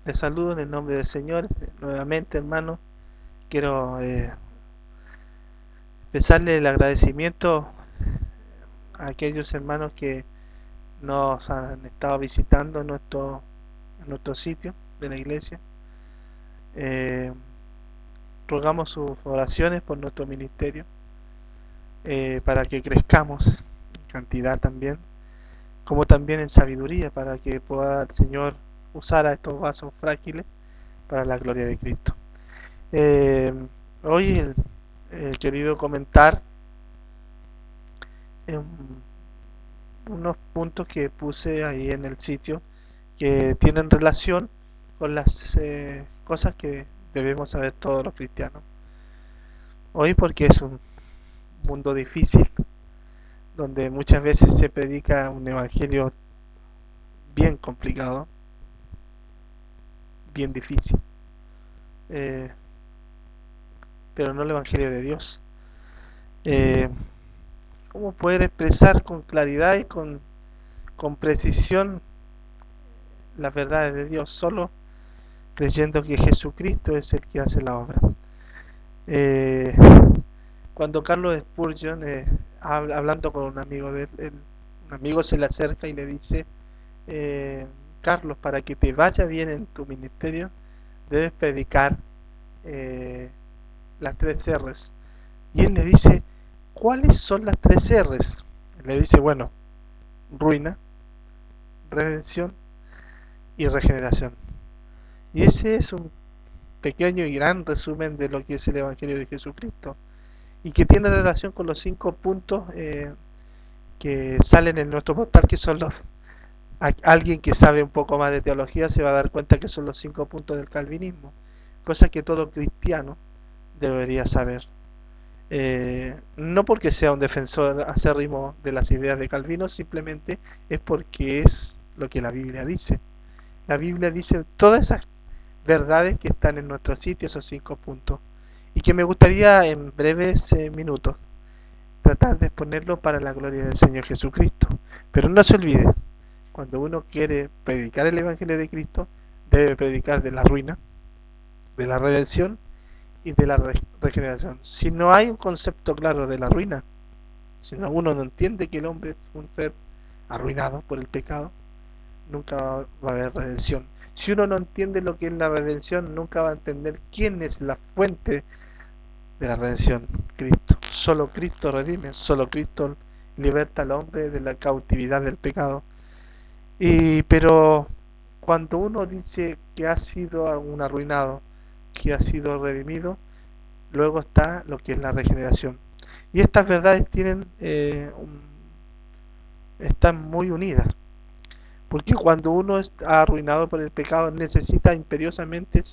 Les saludo en el nombre del Señor. Nuevamente, hermano, quiero expresarle el agradecimiento a aquellos hermanos que nos han estado visitando en nuestro sitio de la iglesia. Eh, Rogamos sus oraciones por nuestro ministerio, para que crezcamos en cantidad también, como también en sabiduría, para que pueda el Señor usar a estos vasos frágiles para la gloria de Cristo. Eh, Hoy he querido comentar eh, unos puntos que puse ahí en el sitio que tienen relación con las cosas que debemos saber todos los cristianos. Hoy, porque es un mundo difícil, donde muchas veces se predica un evangelio bien complicado, bien difícil, eh, pero no el evangelio de Dios. Eh, ¿Cómo poder expresar con claridad y con precisión las verdades de Dios? Solo creyendo que Jesucristo es el que hace la obra. Eh, Cuando Carlos Spurgeon, hablando con un amigo de él, un amigo se le acerca y le dice, Carlos, para que te vaya bien en tu ministerio, debes predicar eh, las 3 R's. Y él le dice, ¿cuáles son las 3 R's? Le dice, bueno, ruina, redención y regeneración. Y ese es un pequeño y gran resumen de lo que es el Evangelio de Jesucristo, y que tiene relación con los 5 puntos que salen en nuestro portal, que son alguien que sabe un poco más de teología se va a dar cuenta que son los 5 puntos del calvinismo, cosa que todo cristiano debería saber. No porque sea un defensor acérrimo de las ideas de Calvino, simplemente es porque es lo que la Biblia dice. La Biblia dice todas esas verdades que están en nuestro sitio, esos 5 puntos, y que me gustaría en breves minutos tratar de exponerlo para la gloria del Señor Jesucristo. Pero no se olvide, cuando uno quiere predicar el Evangelio de Cristo, debe predicar de la ruina, de la redención y de la regeneración. Si no hay un concepto claro de la ruina, si uno no entiende que el hombre es un ser arruinado por el pecado, nunca va a haber redención. Si uno no entiende lo que es la redención, nunca va a entender quién es la fuente de la redención: Cristo. Solo Cristo redime, solo Cristo liberta al hombre de la cautividad del pecado. Pero cuando uno dice que ha sido un arruinado, que ha sido redimido, luego está lo que es la regeneración. Y estas verdades están muy unidas, porque cuando uno está arruinado por el pecado necesita imperiosamente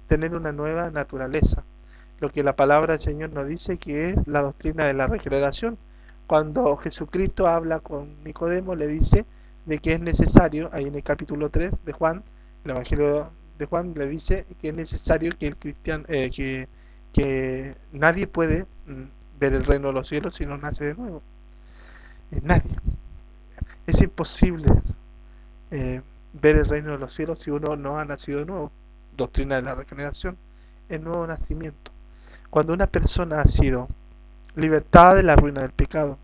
tener una nueva naturaleza, lo que la palabra del Señor nos dice que es la doctrina de la regeneración. Cuando Jesucristo habla con Nicodemo, le dice de que es necesario, ahí en el capítulo 3 de Juan, el Evangelio de Juan, le dice que es necesario que el cristiano, que nadie puede ver el reino de los cielos si no nace de nuevo. Nadie. Es imposible ver el reino de los cielos si uno no ha nacido de nuevo. Doctrina de la regeneración, el nuevo nacimiento. Cuando una persona ha sido libertada de la ruina del pecado,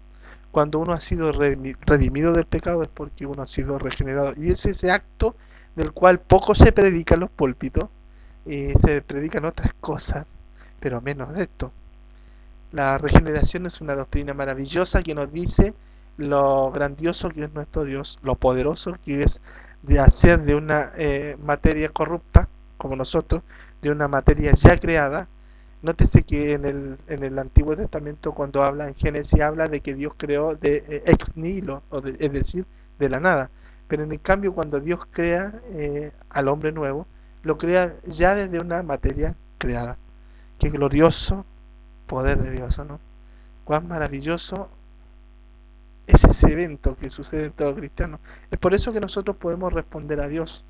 cuando uno ha sido redimido del pecado, es porque uno ha sido regenerado. Y es ese acto del cual poco se predica en los púlpitos, y se predican otras cosas, pero menos de esto. La regeneración es una doctrina maravillosa que nos dice lo grandioso que es nuestro Dios, lo poderoso que es de hacer de una materia corrupta, como nosotros, de una materia ya creada. Nótese que en el Antiguo Testamento, cuando habla en Génesis, habla de que Dios creó de ex nihilo, es decir, de la nada. Pero en el cambio, cuando Dios crea al hombre nuevo, lo crea ya desde una materia creada. Qué glorioso poder de Dios, ¿no? Cuán maravilloso es ese evento que sucede en todo cristiano. Es por eso que nosotros podemos responder a Dios.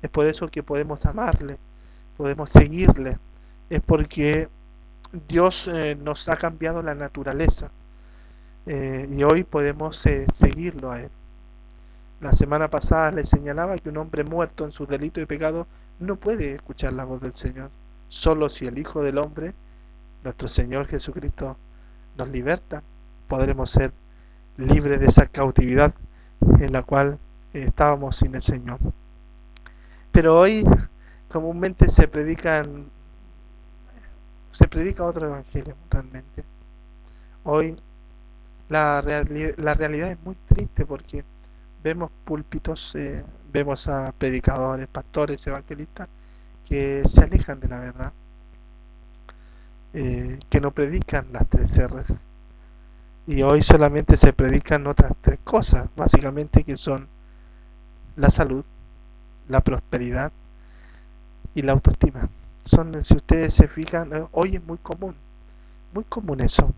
Es por eso que podemos amarle, podemos seguirle. Es porque Dios nos ha cambiado la naturaleza, y hoy podemos seguirlo a Él. La semana pasada les señalaba que un hombre muerto en sus delitos y pecados no puede escuchar la voz del Señor. Solo si el Hijo del Hombre, nuestro Señor Jesucristo, nos liberta, podremos ser libres de esa cautividad en la cual estábamos sin el Señor. Pero hoy comúnmente se predica otro evangelio realmente. Hoy la realidad es muy triste porque vemos púlpitos, vemos a predicadores, pastores, evangelistas que se alejan de la verdad, que no predican las tres R's. Y hoy solamente se predican otras tres cosas, básicamente, que son la salud, la prosperidad y la autoestima. Si ustedes se fijan, hoy es muy común eso.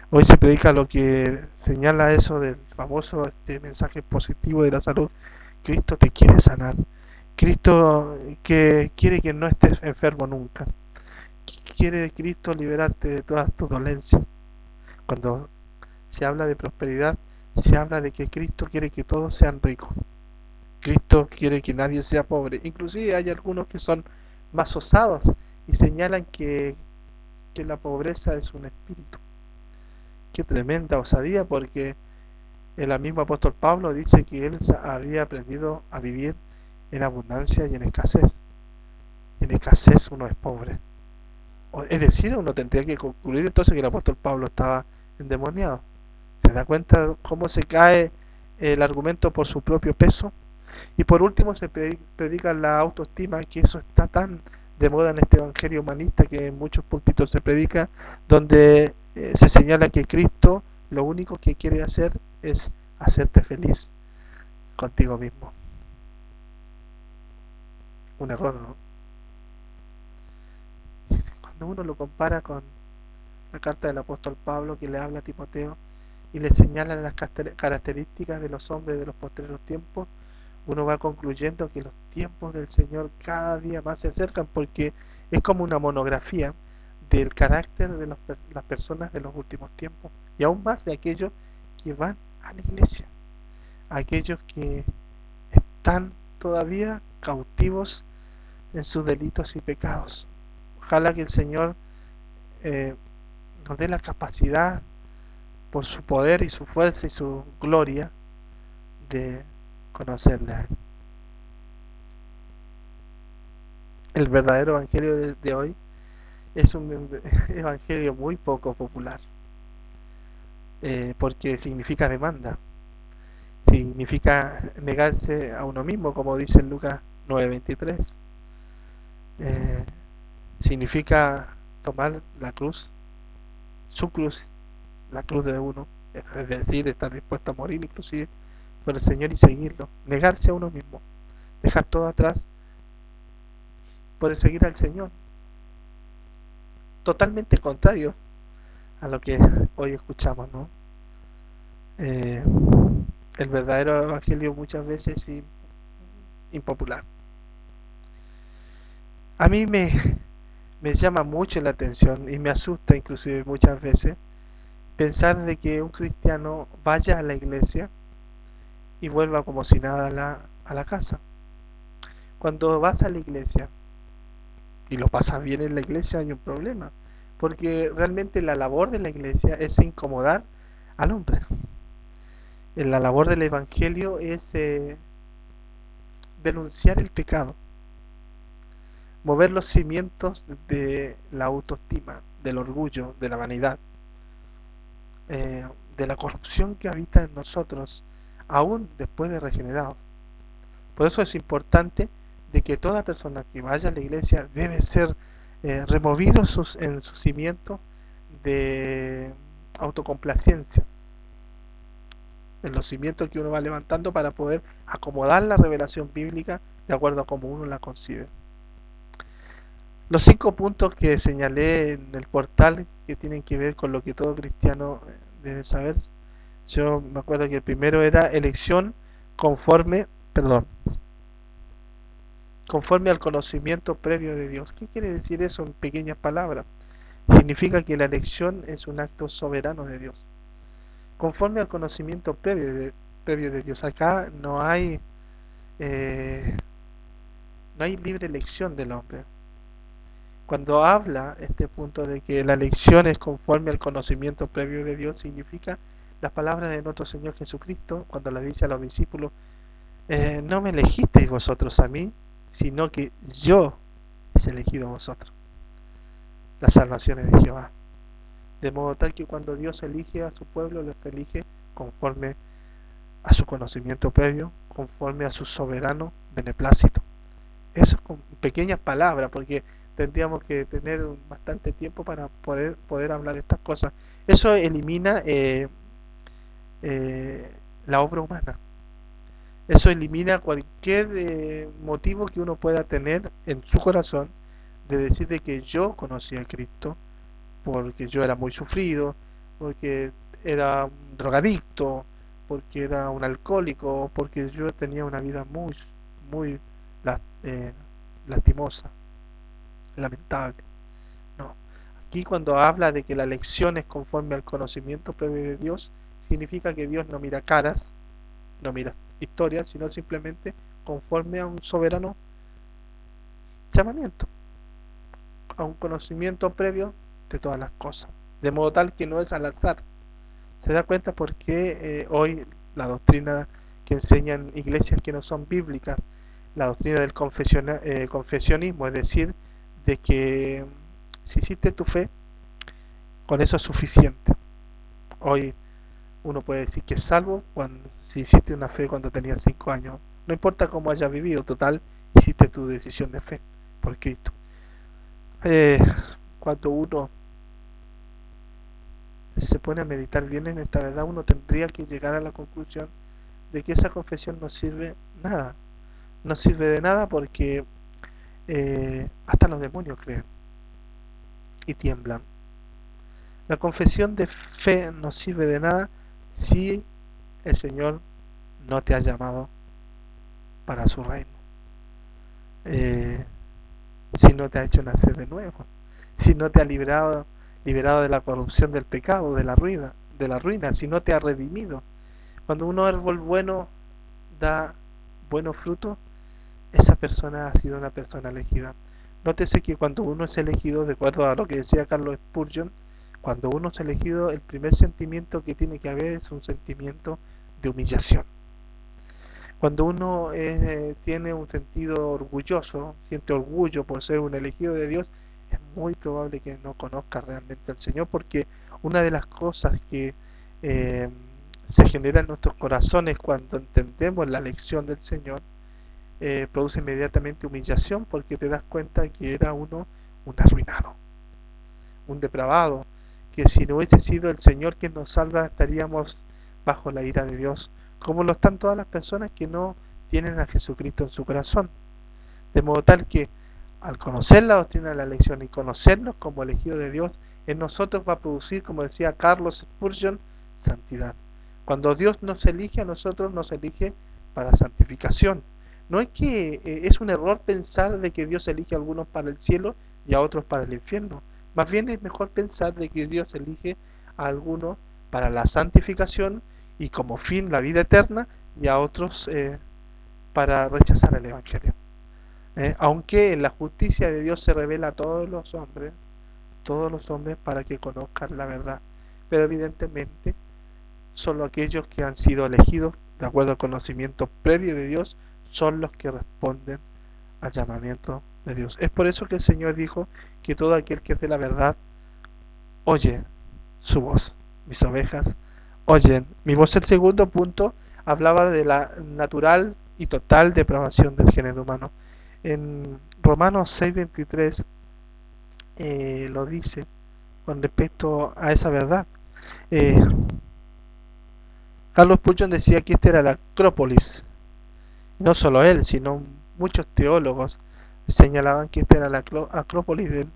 Hoy se predica lo que señala eso del famoso mensaje positivo de la salud. Cristo te quiere sanar. Cristo que quiere que no estés enfermo nunca. Quiere Cristo liberarte de todas tus dolencias. Cuando se habla de prosperidad, se habla de que Cristo quiere que todos sean ricos. Cristo quiere que nadie sea pobre. Inclusive hay algunos que son más osados y señalan que la pobreza es un espíritu. Qué tremenda osadía, porque el mismo apóstol Pablo dice que él había aprendido a vivir en abundancia y en escasez. En escasez uno es pobre. Es decir, uno tendría que concluir entonces que el apóstol Pablo estaba endemoniado. ¿Se da cuenta cómo se cae el argumento por su propio peso? Y por último se predica la autoestima, que eso está tan de moda en este evangelio humanista que en muchos púlpitos se predica, donde se señala que Cristo lo único que quiere hacer es hacerte feliz contigo mismo. Un error, ¿no? Cuando uno lo compara con la carta del apóstol Pablo que le habla a Timoteo y le señala las características de los hombres de los postreros tiempos, uno va concluyendo que los tiempos del Señor cada día más se acercan, porque es como una monografía del carácter de las personas de los últimos tiempos, y aún más de aquellos que van a la iglesia, aquellos que están todavía cautivos en sus delitos y pecados. Ojalá que el Señor eh, nos dé la capacidad, por su poder y su fuerza y su gloria, de conocerle a Él. El verdadero evangelio de hoy es un evangelio muy poco popular, porque significa demanda, significa negarse a uno mismo, como dice en Lucas 9:23, eh, significa tomar la cruz, su cruz, la cruz de uno, es decir, estar dispuesto a morir inclusive por el Señor y seguirlo, negarse a uno mismo, dejar todo atrás por el seguir al Señor, totalmente contrario a lo que hoy escuchamos, ¿no? Eh, el verdadero evangelio muchas veces es impopular. A mí me llama mucho la atención y me asusta inclusive muchas veces pensar de que un cristiano vaya a la iglesia y vuelva como si nada a la casa. Cuando vas a la iglesia y lo pasas bien en la iglesia, hay un problema, porque realmente la labor de la iglesia es incomodar al hombre. La labor del evangelio es denunciar el pecado, mover los cimientos de la autoestima, del orgullo, de la vanidad, de la corrupción que habita en nosotros, aún después de regenerados. Por eso es importante de que toda persona que vaya a la iglesia debe ser removido en sus cimientos de autocomplacencia, en los cimientos que uno va levantando para poder acomodar la revelación bíblica de acuerdo a cómo uno la concibe. Los 5 puntos que señalé en el portal que tienen que ver con lo que todo cristiano debe saber, yo me acuerdo que el primero era elección conforme, perdón, conforme al conocimiento previo de Dios. ¿Qué quiere decir eso en pequeñas palabras? Significa que la elección es un acto soberano de Dios. Conforme al conocimiento previo previo de Dios. Acá eh, no hay libre elección del hombre. Cuando habla este punto de que la elección es conforme al conocimiento previo de Dios, significa las palabras de nuestro Señor Jesucristo cuando le dice a los discípulos: no me elegisteis vosotros a mí, sino que yo os he elegido a vosotros. La salvación es de Jehová. De modo tal que cuando Dios elige a su pueblo, los elige conforme a su conocimiento previo, conforme a su soberano beneplácito. Eso con pequeñas palabras, porque tendríamos que tener bastante tiempo para poder hablar estas cosas. Eso elimina eh, la obra humana. Eso elimina cualquier motivo que uno pueda tener en su corazón de decir de que yo conocí a Cristo porque yo era muy sufrido, porque era un drogadicto, porque era un alcohólico, porque yo tenía una vida muy eh, lastimosa, lamentable. No. Aquí cuando habla de que la elección es conforme al conocimiento previo de Dios, significa que Dios no mira caras, no mira historias, sino simplemente conforme a un soberano llamamiento, a un conocimiento previo de todas las cosas, de modo tal que no es al azar. ¿Se da cuenta por qué hoy la doctrina que enseñan iglesias que no son bíblicas, la doctrina del confesionismo, es decir, de que si hiciste tu fe, con eso es suficiente? Hoy uno puede decir que es salvo si hiciste una fe cuando tenías 5 años. No importa cómo hayas vivido, total, hiciste tu decisión de fe por Cristo. Eh, Cuando uno se pone a meditar bien en esta verdad, uno tendría que llegar a la conclusión de que esa confesión no sirve nada. No sirve de nada porque hasta los demonios creen y tiemblan. La confesión de fe no sirve de nada si el Señor no te ha llamado para su reino. Si no te ha hecho nacer de nuevo, si no te ha liberado de la corrupción del pecado, de la ruina, si no te ha redimido. Cuando un árbol bueno da buenos frutos, esa persona ha sido una persona elegida. Nótese que cuando uno es elegido, de acuerdo a lo que decía Carlos Spurgeon, cuando uno es elegido, el primer sentimiento que tiene que haber es un sentimiento de humillación. Cuando uno tiene un sentido orgulloso, siente orgullo por ser un elegido de Dios, es muy probable que no conozca realmente al Señor, porque una de las cosas que eh, se genera en nuestros corazones cuando entendemos la lección del Señor, produce inmediatamente humillación, porque te das cuenta que era uno un arruinado, un depravado, que si no hubiese sido el Señor quien nos salva, estaríamos bajo la ira de Dios, como lo están todas las personas que no tienen a Jesucristo en su corazón. De modo tal que al conocer la doctrina de la elección y conocernos como elegidos de Dios, en nosotros va a producir, como decía Carlos Spurgeon, santidad. Cuando Dios nos elige, a nosotros nos elige para santificación. No es que es un error pensar de que Dios elige a algunos para el cielo y a otros para el infierno. Más bien es mejor pensar de que Dios elige a algunos para la santificación y como fin la vida eterna, y a otros para rechazar el Evangelio. Aunque en la justicia de Dios se revela a todos los hombres para que conozcan la verdad. Pero evidentemente solo aquellos que han sido elegidos de acuerdo al conocimiento previo de Dios son los que responden al llamamiento de Dios. Es por eso que el Señor dijo que todo aquel que es de la verdad oye su voz. Mis ovejas oyen mi voz. El segundo punto hablaba de la natural y total depravación del género humano. En Romanos 6:23 lo dice con respecto a esa verdad. Carlos Spurgeon decía que esta era la Acrópolis. No solo él, sino muchos teólogos señalaban que esta era la Acrópolis de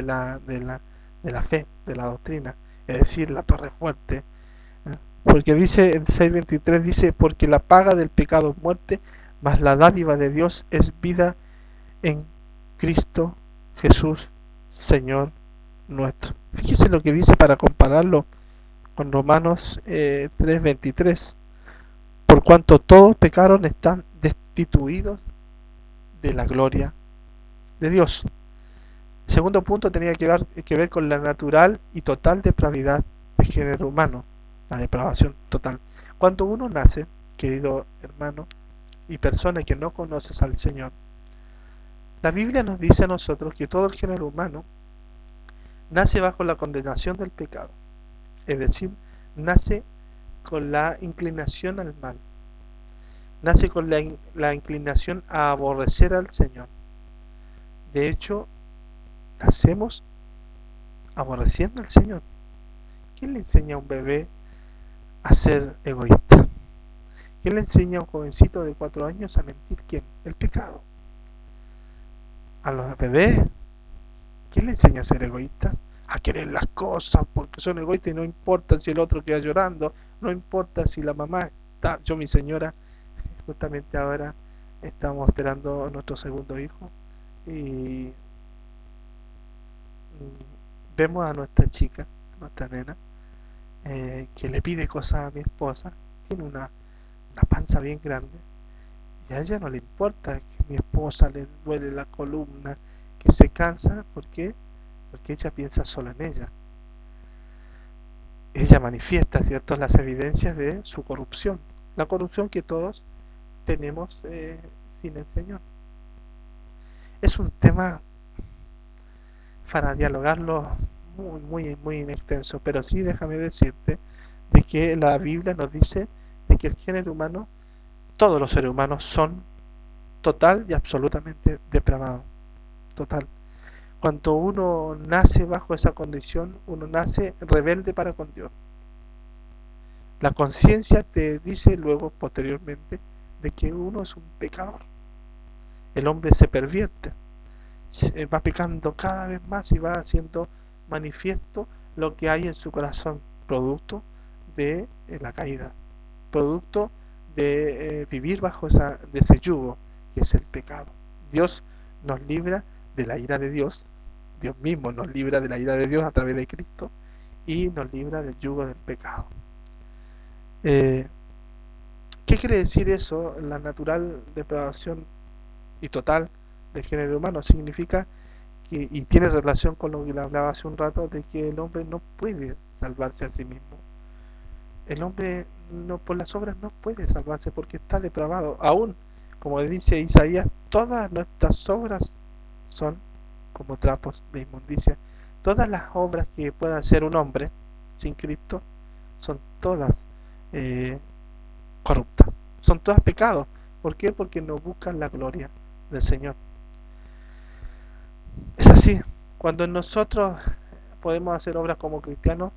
la fe, de la doctrina, es decir, la torre fuerte. Porque dice en 6:23, dice: porque la paga del pecado es muerte, mas la dádiva de Dios es vida en Cristo Jesús, Señor nuestro. Fíjese lo que dice para compararlo con Romanos 3:23. por cuanto todos pecaron, están destituidos de la gloria de Dios. El segundo punto tenía que ver con la natural y total depravidad del género humano, la depravación total. Cuando uno nace, querido hermano y persona que no conoces al Señor, la Biblia nos dice a nosotros que todo el género humano nace bajo la condenación del pecado, es decir, nace con la inclinación al mal, nace con la inclinación a aborrecer al Señor. De hecho, nacemos aborreciendo al Señor. ¿Quién le enseña a un bebé a ser egoísta? ¿Quién le enseña a un jovencito de 4 años a mentir? ¿Quién? El pecado. A los bebés, ¿quién le enseña a ser egoísta? A querer las cosas porque son egoístas y no importa si el otro queda llorando, no importa si la mamá está. Yo, mi señora, justamente ahora estamos esperando a nuestro segundo hijo y vemos a nuestra chica, a nuestra nena, que le pide cosas a mi esposa, tiene una panza bien grande y a ella no le importa que mi esposa le duele la columna, que se cansa. ¿Por qué? Porque ella piensa solo en ella. Ella manifiesta, ¿cierto?, las evidencias de su corrupción, la corrupción que todos tenemos sin el Señor. Es un tema para dialogarlo muy extenso, pero sí déjame decirte de que la Biblia nos dice de que el género humano, todos los seres humanos son total y absolutamente depravados, total. Cuando uno nace bajo esa condición, uno nace rebelde para con Dios. La conciencia te dice luego, posteriormente, de que uno es un pecador. El hombre se pervierte, va pecando cada vez más y va haciendo manifiesto lo que hay en su corazón, producto de la caída, producto de vivir bajo de ese yugo que es el pecado. Dios nos libra de la ira de Dios, Dios mismo nos libra de la ira de Dios a través de Cristo y nos libra del yugo del pecado. ¿Qué quiere decir eso? La natural depravación y total del género humano significa que, y tiene relación con lo que le hablaba hace un rato, de que el hombre no puede salvarse a sí mismo. El hombre no, por las obras no puede salvarse porque está depravado. Aún, como dice Isaías, todas nuestras obras son como trapos de inmundicia. Todas las obras que pueda hacer un hombre sin Cristo son todas corruptas, son todas pecados. ¿Por qué? Porque no buscan la gloria del Señor. Es así. Cuando nosotros podemos hacer obras como cristianos,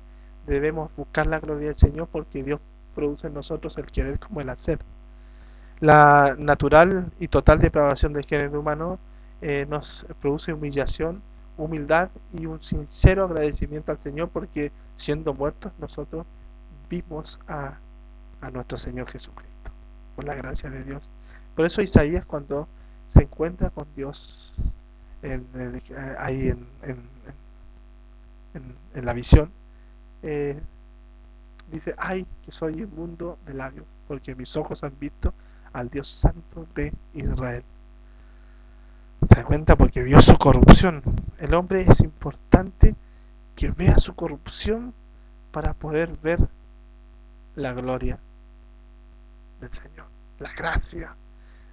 debemos buscar la gloria del Señor porque Dios produce en nosotros el querer como el hacer. La natural y total depravación del género humano nos produce humillación, humildad y un sincero agradecimiento al Señor porque siendo muertos nosotros vimos a nuestro Señor Jesucristo, por la gracia de Dios. Por eso Isaías, cuando se encuentra con Dios ahí en la visión, dice: ay, que soy inmundo de labios, porque mis ojos han visto al Dios Santo de Israel. ¿Te das cuenta? Porque vio su corrupción. El hombre es importante que vea su corrupción para poder ver la gloria del Señor, la gracia.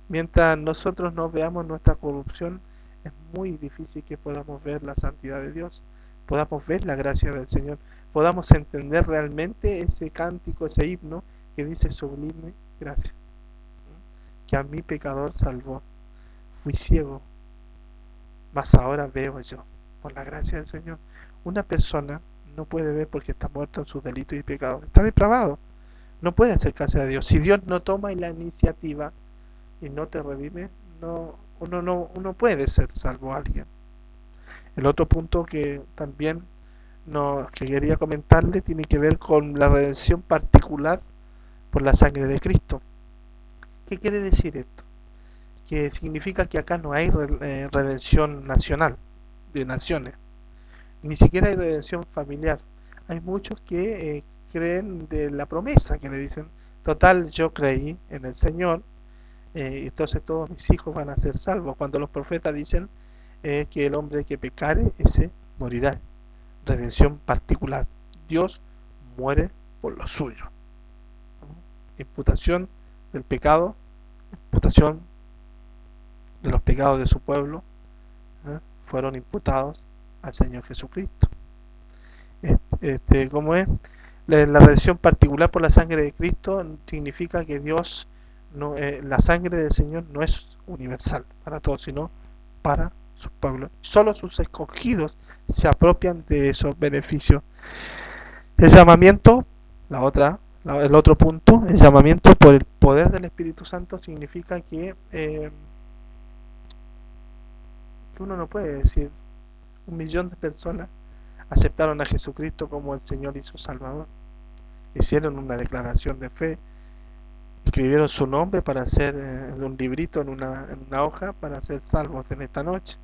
Mientras nosotros no veamos nuestra corrupción, es muy difícil que podamos ver la santidad de Dios, podamos ver la gracia del Señor, podamos entender realmente ese cántico, ese himno que dice: sublime gracia, que a mi pecador salvó. Fui ciego, mas ahora veo yo, por la gracia del Señor. Una persona no puede ver porque está muerto en sus delitos y pecados, está depravado, no puede acercarse a Dios. Si Dios no toma la iniciativa y no te redime, uno puede ser salvo a alguien. El otro punto que también que quería comentarle tiene que ver con la redención particular por la sangre de Cristo. ¿Qué quiere decir esto? Que significa que acá no hay redención nacional, de naciones, ni siquiera hay redención familiar. Hay muchos que creen de la promesa que le dicen Total, yo creí en el Señor, entonces todos mis hijos van a ser salvos. Cuando los profetas dicen que el hombre que pecare, ese morirá. Redención particular. Dios muere por lo suyo. Imputación del pecado, imputación de los pecados de su pueblo, fueron imputados al Señor Jesucristo. ¿Cómo es? La redención particular por la sangre de Cristo significa que Dios, no, la sangre del Señor no es universal para todos, sino para su pueblo. Solo sus escogidos se apropian de esos beneficios. El llamamiento, el otro punto, el llamamiento por el poder del Espíritu Santo significa que uno no puede decir 1.000.000 de personas aceptaron a Jesucristo como el Señor y su Salvador. Hicieron una declaración de fe, escribieron su nombre para hacer un librito en una hoja para ser salvos en esta noche.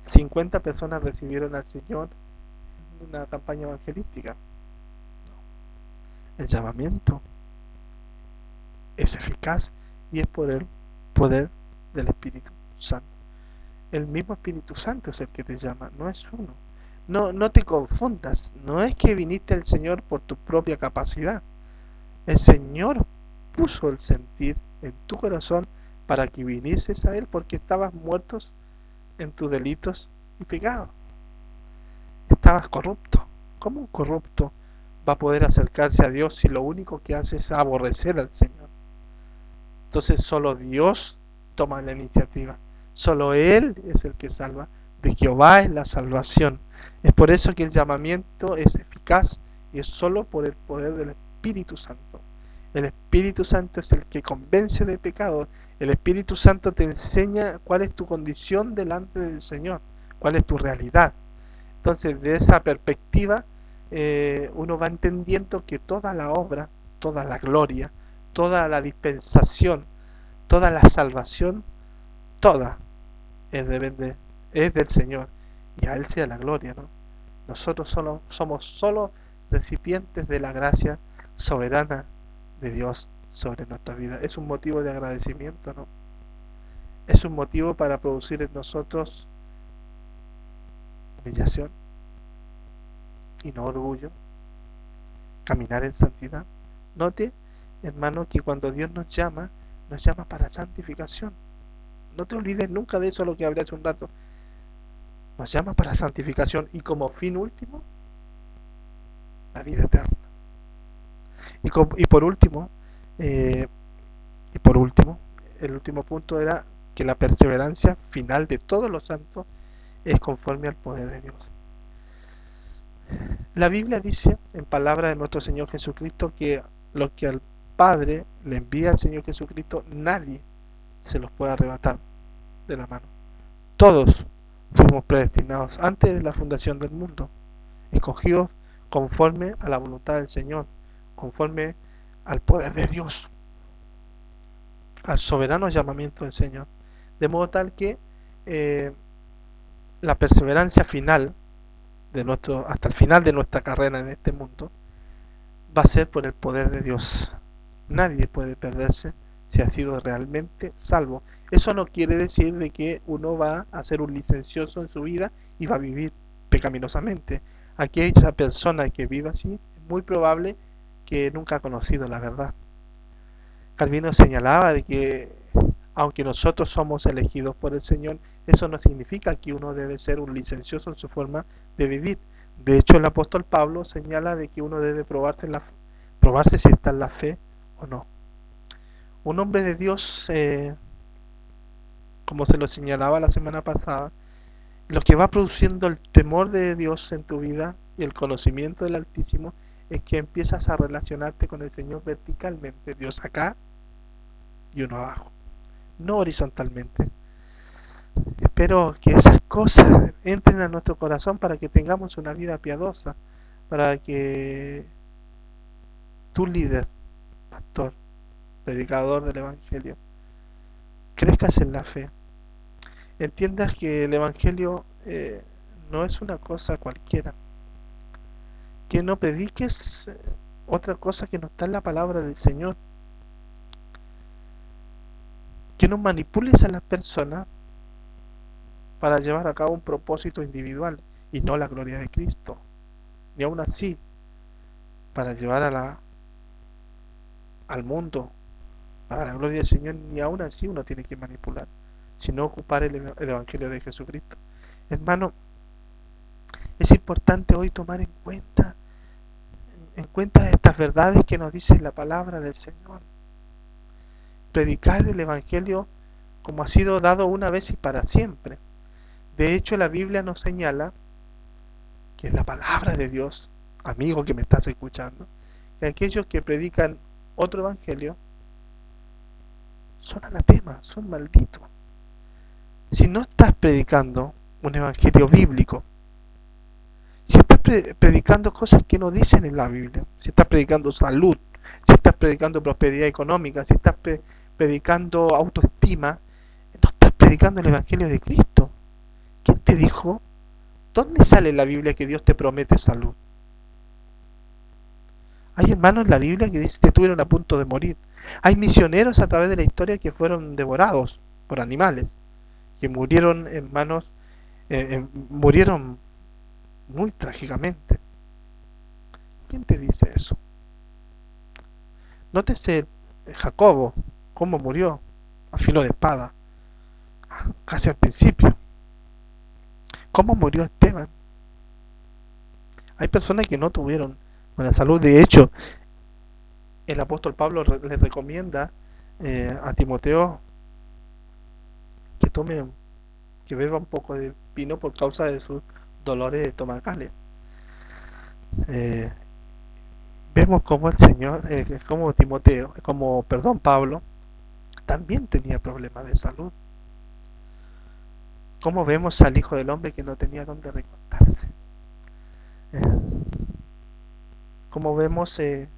50 personas recibieron al Señor en una campaña evangelística. El llamamiento es eficaz y es por el poder del Espíritu Santo. El mismo Espíritu Santo es el que te llama, no es uno. No te confundas, no es que viniste al Señor por tu propia capacidad. El Señor puso el sentir en tu corazón para que vinieses a Él porque estabas muertos en tus delitos y pecados. Estabas corrupto. ¿Cómo un corrupto va a poder acercarse a Dios si lo único que hace es aborrecer al Señor? Entonces solo Dios toma la iniciativa. Solo Él es el que salva. De Jehová es la salvación. Es por eso que el llamamiento es eficaz y es solo por el poder del Espíritu Santo. El Espíritu Santo es el que convence de pecado. El Espíritu Santo te enseña cuál es tu condición delante del Señor, cuál es tu realidad. Entonces, de esa perspectiva, uno va entendiendo que toda la obra, toda la gloria, toda la dispensación, toda la salvación, toda es del Señor, y a Él sea la gloria, ¿no? Nosotros somos solo recipientes de la gracia soberana de Dios sobre nuestra vida. Es un motivo de agradecimiento, ¿no? Es un motivo para producir en nosotros humillación y no orgullo, caminar en santidad. Note, hermano, que cuando Dios nos llama para santificación. No te olvides nunca de eso, lo que hablé hace un rato. Nos llama para santificación y como fin último, la vida eterna. Y por último, el último punto era que la perseverancia final de todos los santos es conforme al poder de Dios. La Biblia dice, en palabra de nuestro Señor Jesucristo, que lo que al Padre le envía al Señor Jesucristo, nadie se los puede arrebatar de la mano. Todos fuimos predestinados antes de la fundación del mundo, escogidos conforme a la voluntad del Señor, conforme al poder de Dios, al soberano llamamiento del Señor. De modo tal que la perseverancia final hasta el final de nuestra carrera en este mundo va a ser por el poder de Dios. Nadie puede perderse si ha sido realmente salvo. Eso no quiere decir de que uno va a ser un licencioso en su vida y va a vivir pecaminosamente. Aquella persona que vive así es muy probable que nunca ha conocido la verdad. Calvino señalaba de que aunque nosotros somos elegidos por el Señor, eso no significa que uno debe ser un licencioso en su forma de vivir. De hecho, el apóstol Pablo señala de que uno debe probarse si está en la fe o no. Un hombre de Dios, como se lo señalaba la semana pasada, lo que va produciendo el temor de Dios en tu vida y el conocimiento del Altísimo es que empiezas a relacionarte con el Señor verticalmente, Dios acá y uno abajo, no horizontalmente. Espero que esas cosas entren a nuestro corazón para que tengamos una vida piadosa, para que tu líder, pastor, predicador del Evangelio, crezcas en la fe. Entiendas que el Evangelio no es una cosa cualquiera. Que no prediques otra cosa que no está en la palabra del Señor. que no manipules a las personas para llevar a cabo un propósito individual y no la gloria de Cristo. Y aún así, para llevar al mundo para la gloria del Señor, ni aún así uno tiene que manipular, sino ocupar el Evangelio de Jesucristo. Hermano, es importante hoy tomar en cuenta estas verdades que nos dice la palabra del Señor. Predicar el Evangelio como ha sido dado una vez y para siempre. De hecho, la Biblia nos señala que es la palabra de Dios, amigo que me estás escuchando, que aquellos que predican otro Evangelio son anatemas, son malditos. Si no estás predicando un Evangelio bíblico, si estás predicando cosas que no dicen en la Biblia, si estás predicando salud, si estás predicando prosperidad económica, si estás predicando autoestima, no estás predicando el Evangelio de Cristo. ¿Quién te dijo? ¿Dónde sale en la Biblia que Dios te promete salud? Hay hermanos en la Biblia que dicen que estuvieron a punto de morir. Hay misioneros a través de la historia que fueron devorados por animales, que murieron en manos, murieron muy trágicamente. ¿Quién te dice eso? Nótese Jacobo, cómo murió, a filo de espada, casi al principio. ¿Cómo murió Esteban? Hay personas que no tuvieron buena salud. De hecho, el apóstol Pablo le recomienda a Timoteo que tome, que beba un poco de vino por causa de sus dolores estomacales. Vemos como el Señor, como Timoteo, Pablo, también tenía problemas de salud. Como vemos al Hijo del Hombre que no tenía dónde recostarse. Como vemos que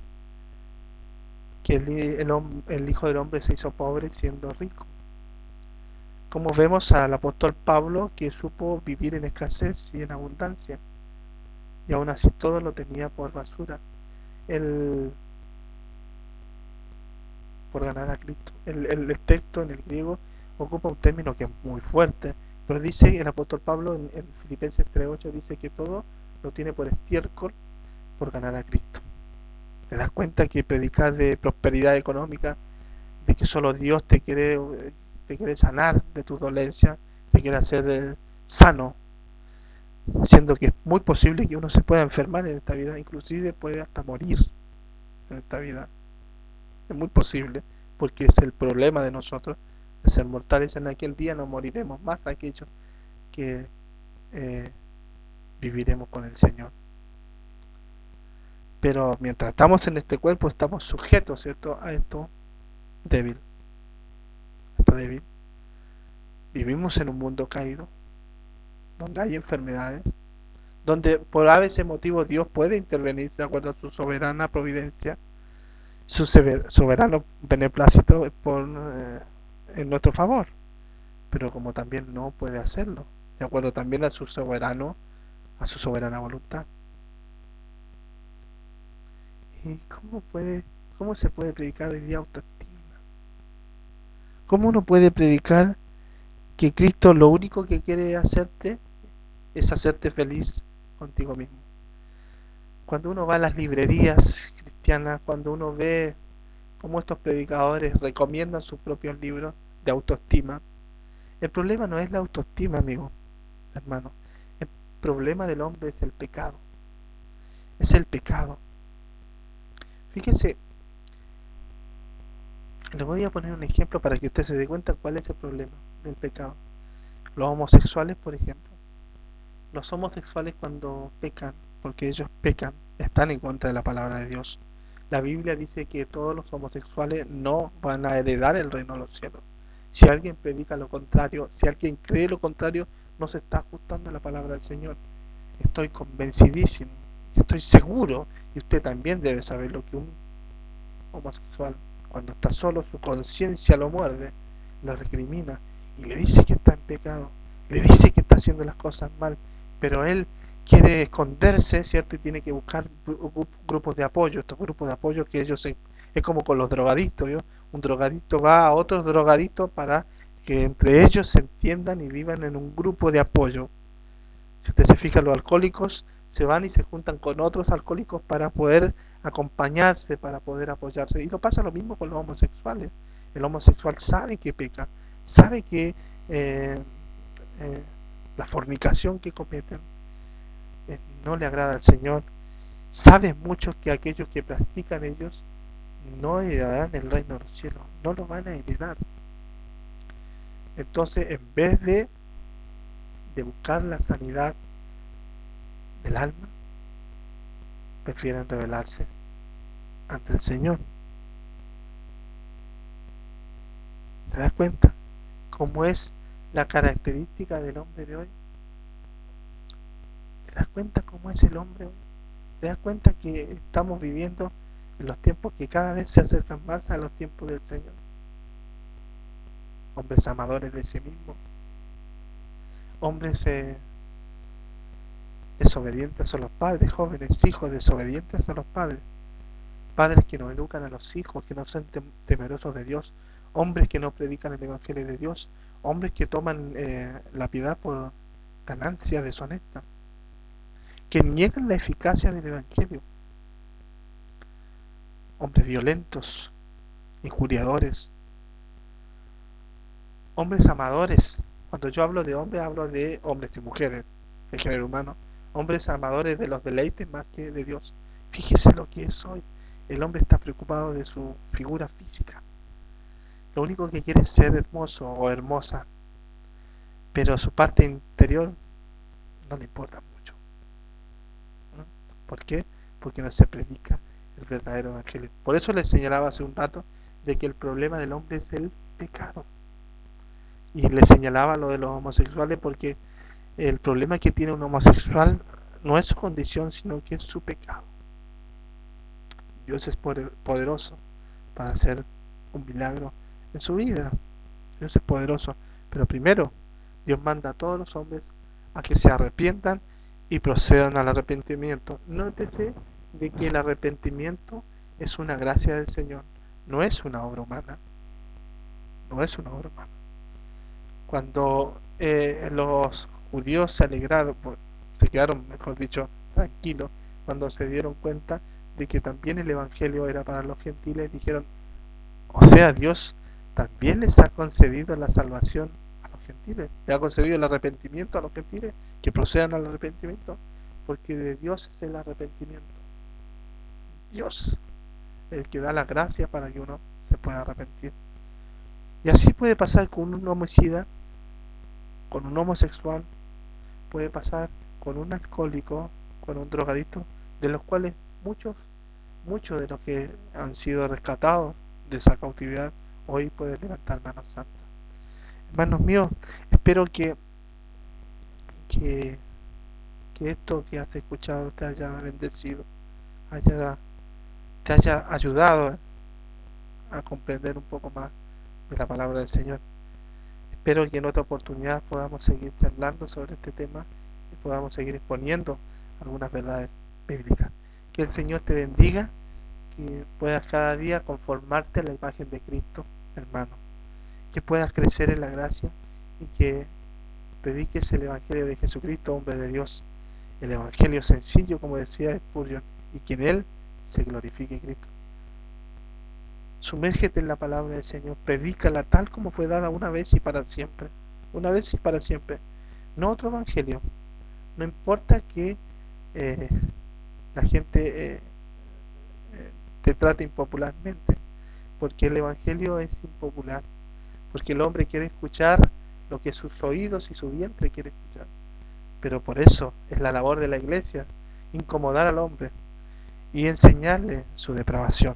el Hijo del Hombre se hizo pobre siendo rico. Como vemos al apóstol Pablo que supo vivir en escasez y en abundancia. Y aún así todo lo tenía por basura. Por ganar a Cristo. El texto en el griego ocupa un término que es muy fuerte, pero dice el apóstol Pablo en Filipenses 3:8, dice que todo lo tiene por estiércol por ganar a Cristo. ¿Te das cuenta que predicar de prosperidad económica, de que solo Dios te quiere sanar de tus dolencias, te quiere hacer sano, siendo que es muy posible que uno se pueda enfermar en esta vida, inclusive puede hasta morir en esta vida? Es muy posible, porque es el problema de nosotros, de ser mortales. En aquel día no moriremos más, aquellos que viviremos con el Señor. Pero mientras estamos en este cuerpo, estamos sujetos, ¿cierto?, a esto débil. Vivimos en un mundo caído, donde hay enfermedades, donde por a veces motivo Dios puede intervenir de acuerdo a su soberana providencia, su soberano beneplácito en nuestro favor, pero como también no puede hacerlo, de acuerdo también a su soberana voluntad. ¿Y cómo se puede predicar hoy día autoestima? ¿Cómo uno puede predicar que Cristo lo único que quiere hacerte es hacerte feliz contigo mismo? Cuando uno va a las librerías cristianas, cuando uno ve cómo estos predicadores recomiendan sus propios libros de autoestima, el problema no es la autoestima, amigo, hermano. El problema del hombre es el pecado. Es el pecado. Fíjense, le voy a poner un ejemplo para que usted se dé cuenta cuál es el problema del pecado. Los homosexuales, por ejemplo. Los homosexuales cuando pecan, porque ellos pecan, están en contra de la palabra de Dios. La Biblia dice que todos los homosexuales no van a heredar el reino de los cielos. Si alguien predica lo contrario, si alguien cree lo contrario, no se está ajustando a la palabra del Señor. Estoy convencidísimo, estoy seguro, y usted también debe saberlo, que un homosexual, cuando está solo, su conciencia lo muerde, lo recrimina y le dice que está en pecado, le dice que está haciendo las cosas mal, pero él quiere esconderse, ¿cierto? Y tiene que buscar grupos de apoyo, estos grupos de apoyo que ellos Es como con los drogadictos, ¿vio? Un drogadicto va a otros drogadictos para que entre ellos se entiendan y vivan en un grupo de apoyo. Si usted se fija, los alcohólicos se van y se juntan con otros alcohólicos para poder acompañarse, para poder apoyarse. Y lo pasa lo mismo con los homosexuales. El homosexual sabe que peca, sabe que eh, eh, la fornicación que cometen no le agrada al Señor. Sabe mucho que aquellos que practican ellos no heredarán el reino de los cielos, no lo van a heredar. Entonces, en vez de buscar la sanidad del alma, prefieren rebelarse ante el Señor. ¿Te das cuenta cómo es la característica del hombre de hoy? ¿Te das cuenta cómo es el hombre hoy? ¿Te das cuenta que estamos viviendo en los tiempos que cada vez se acercan más a los tiempos del Señor? Hombres amadores de sí mismos, hombres desobedientes a los padres, jóvenes hijos desobedientes a los padres, padres que no educan a los hijos, que no son temerosos de Dios, hombres que no predican el Evangelio de Dios, hombres que toman la piedad por ganancia deshonesta, que niegan la eficacia del Evangelio, hombres violentos, injuriadores, hombres amadores. Cuando yo hablo de hombres y mujeres, el género humano, hombres amadores de los deleites más que de Dios. Fíjese lo que es hoy. El hombre está preocupado de su figura física. Lo único que quiere es ser hermoso o hermosa, pero su parte interior no le importa mucho. ¿No? ¿Por qué? Porque no se predica el verdadero evangelio. Por eso les señalaba hace un rato de que el problema del hombre es el pecado. Y les señalaba lo de los homosexuales porque el problema que tiene un homosexual no es su condición, sino que es su pecado. Dios es poderoso para hacer un milagro en su vida. Dios es poderoso. Pero primero, Dios manda a todos los hombres a que se arrepientan y procedan al arrepentimiento. Nótese de que el arrepentimiento es una gracia del Señor, no es una obra humana. No es una obra humana. Cuando los judíos se alegraron, se quedaron, mejor dicho, tranquilos, cuando se dieron cuenta de que también el Evangelio era para los gentiles, dijeron, o sea, Dios también les ha concedido la salvación a los gentiles, le ha concedido el arrepentimiento a los gentiles, que procedan al arrepentimiento, porque de Dios es el arrepentimiento. Dios, el que da la gracia para que uno se pueda arrepentir. Y así puede pasar con un homicida, con un homosexual, puede pasar con un alcohólico, con un drogadicto, de los cuales muchos de los que han sido rescatados de esa cautividad hoy pueden levantar manos santas. Hermanos míos, espero que, que esto que has escuchado te haya bendecido, te haya ayudado a comprender un poco más de la palabra del Señor. Espero que en otra oportunidad podamos seguir charlando sobre este tema y podamos seguir exponiendo algunas verdades bíblicas. Que el Señor te bendiga, que puedas cada día conformarte a la imagen de Cristo, hermano. Que puedas crecer en la gracia y que prediques el Evangelio de Jesucristo, hombre de Dios. El Evangelio sencillo, como decía Spurgeon, y que en él se glorifique Cristo. Sumérgete en la palabra del Señor, predícala tal como fue dada una vez y para siempre. Una vez y para siempre. No otro evangelio. No importa que la gente te trate impopularmente, porque el evangelio es impopular, porque el hombre quiere escuchar lo que sus oídos y su vientre quiere escuchar. Pero por eso es la labor de la iglesia, incomodar al hombre y enseñarle su depravación,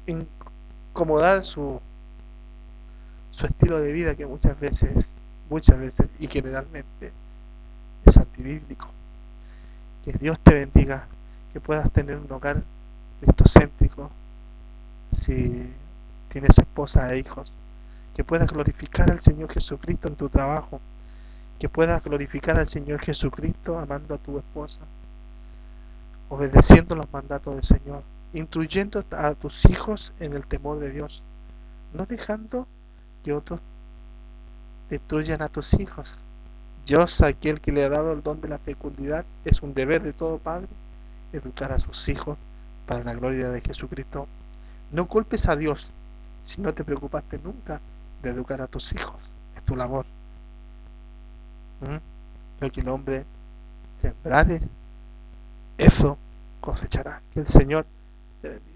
incomodar su estilo de vida, que muchas veces y generalmente es antibíblico. Que Dios te bendiga, que puedas tener un hogar cristocéntrico, si tienes esposa e hijos, que puedas glorificar al Señor Jesucristo en tu trabajo, que puedas glorificar al Señor Jesucristo amando a tu esposa, obedeciendo los mandatos del Señor instruyendo a tus hijos en el temor de Dios, no dejando que otros destruyan a tus hijos. Dios, aquel que le ha dado el don de la fecundidad, es un deber de todo padre educar a sus hijos para la gloria de Jesucristo. No culpes a Dios si no te preocupaste nunca de educar a tus hijos. Es tu labor. ¿Mm? Lo que el hombre sembrare, eso cosechará. Que el Señor te bendiga.